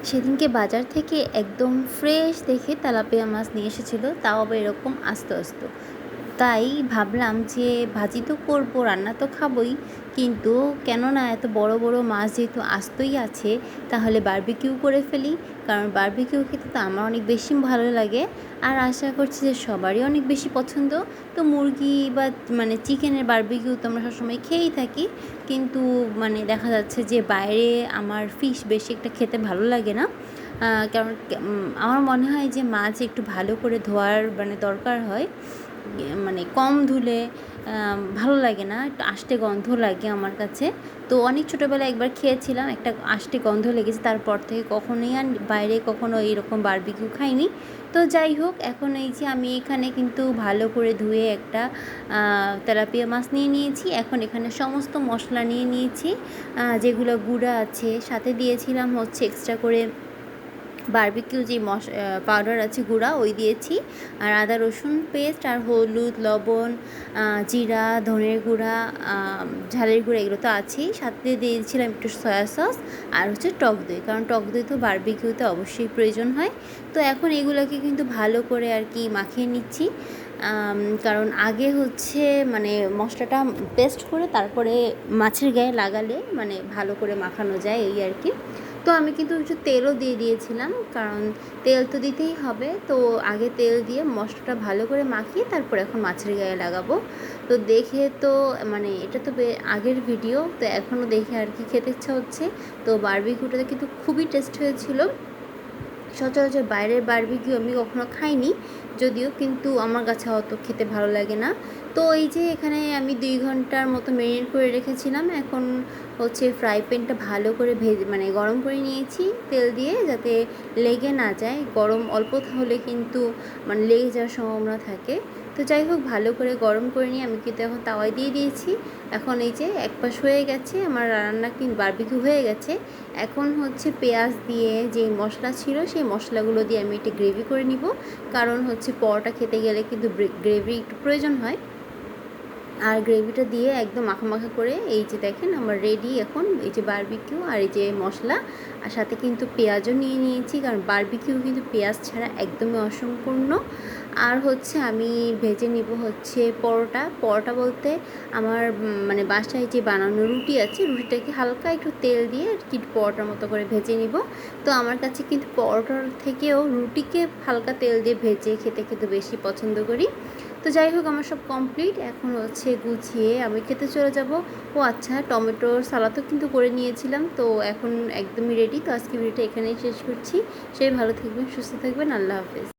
সেদিনকে বাজার থেকে একদম ফ্রেশ দেখে তেলাপিয়া মাছ নিয়ে এসেছিলো, তাও আবার এরকম আস্ত আস্ত। তাই ভাবলাম যে ভাজি তো করবো, রান্না তো খাবোই, কিন্তু কেননা এত বড় বড় মাছ যেহেতু আস্তই আছে, তাহলে বারবিকিউ করে ফেলি। কারণ বারবিকিউ খেতে তো আমার অনেক বেশি ভালো লাগে, আর আশা করছি যে সবারই অনেক বেশি পছন্দ। তো মুরগি বা চিকেনের বারবিকিউ তো আমরা সবসময় খেয়েই থাকি, কিন্তু দেখা যাচ্ছে যে বাইরে আমার ফিশ বেশি একটা খেতে ভালো লাগে না। কারণ আমার মনে হয় যে মাছ একটু ভালো করে ধোয়ার দরকার হয়। কম ধুলে ভালো লাগে না, একটু আষ্টে গন্ধ লাগে আমার কাছে। তো অনেক ছোটোবেলায় একবার খেয়েছিলাম, একটা আষ্টে গন্ধ লেগেছে, তারপর থেকে কখনোই আর বাইরে কখনো এইরকম বারবিকিউ খাইনি। তো যাই হোক, এখন এই যে আমি এখানে কিন্তু ভালো করে ধুয়ে একটা তেলাপিয়া মাছ নিয়ে নিয়েছি। এখন এখানে সমস্ত মশলা নিয়ে নিয়েছি, যেগুলো গুঁড়া আছে, সাথে দিয়েছিলাম হচ্ছে এক্সট্রা করে বারবিকিউ যে পাউডার আছে গুঁড়া, ওই দিয়েছি। আর আদা রসুন পেস্ট, আর হলুদ, লবণ, জিরা, ধনের গুঁড়া, ঝালের গুঁড়া, এগুলো তো আছেই। সাথে দিয়েছিলাম একটু সয়া সস, আর হচ্ছে টক দই, কারণ টক দই তো বারবিকিউতে অবশ্যই প্রয়োজন হয়। তো এখন এগুলোকে কিন্তু ভালো করে আর কি মাখিয়ে নিচ্ছি। কারণ আগে হচ্ছে মশলাটা পেস্ট করে তারপরে মাছের গায়ে লাগালে ভালো করে মাখানো যায়, এই আর কি। তো আমি কিন্তু একটু তেলও দিয়ে দিয়েছিলাম, কারণ তেল তো দিতেই হবে। তো আগে তেল দিয়ে মশলাটা ভালো করে মাখিয়ে তারপর এখন মাছের গায়ে লাগাবো। তো দেখে তো এটা তো আগের ভিডিও, তো এখনও দেখে আর কি খেতে ইচ্ছা হচ্ছে। তো বারবিকিউটাতে কিন্তু খুবই টেস্ট হয়েছিল। সচরাচর বাইরের বারবিকিউ আমি কখনো খাইনি যদিও, কিন্তু আমার কাছে অত খেতে ভালো লাগে না। তো এই যে এখানে আমি 2 ঘন্টার মতো ম্যারিনেট করে রেখেছিলাম। এখন হচ্ছে ফ্রাই প্যানটা ভালো করে গরম করে নিয়েছি তেল দিয়ে, যাতে লেগে না যায়। গরম অল্প হলে কিন্তু লেগে যাওয়ার সম্ভাবনা থাকে। তো যাই হোক, ভালো করে গরম করে নিয়ে আমি কিন্তু এখন তাওয়ায় দিয়ে দিয়েছি। এখন এই যে এক পাশ হয়ে গেছে, আমার রান্না কিন্তু বারবিকিউ হয়ে গেছে। এখন হচ্ছে পেঁয়াজ দিয়ে যে মশলা ছিল সেই মশলাগুলো দিয়ে আমি একটু গ্রেভি করে নিব, কারণ হচ্ছে পরোটা খেতে গেলে কিন্তু গ্রেভি একটু প্রয়োজন হয়। আর গ্রেভিটা দিয়ে একদম মাখা মাখা করে এই যে দেখেন আমার রেডি। এখন এই যে বারবিকিউ আর এই যে মশলা, আর সাথে কিন্তু পেঁয়াজও নিয়ে নিয়েছি, কারণ বারবিকিউ কিন্তু পেঁয়াজ ছাড়া একদমই অসম্পূর্ণ। আর হচ্ছে আমি ভেজে নিব হচ্ছে পরোটা বলতে আমার বাসায় যে বানানো রুটি আছে, রুটিটাকে হালকা একটু তেল দিয়ে আর কি পরোটার মতো করে ভেজে নিব। তো আমার কাছে কিন্তু পরোটার থেকেও রুটিকে হালকা তেল দিয়ে ভেজে খেতে কিন্তু বেশি পছন্দ করি। তো যাই হোক, আমার সব কমপ্লিট। এখন হচ্ছে গুছিয়ে আমি খেতে চলে যাব। ও আচ্ছা, টমেটোর সালাদও কিন্তু করে নিয়েছিলাম। তো এখন একদমই রেডি। তো আজকে ভিডিওটা এখানেই শেষ করছি। সবাই ভালো থাকবেন, সুস্থ থাকবেন, আল্লাহ হাফেজ।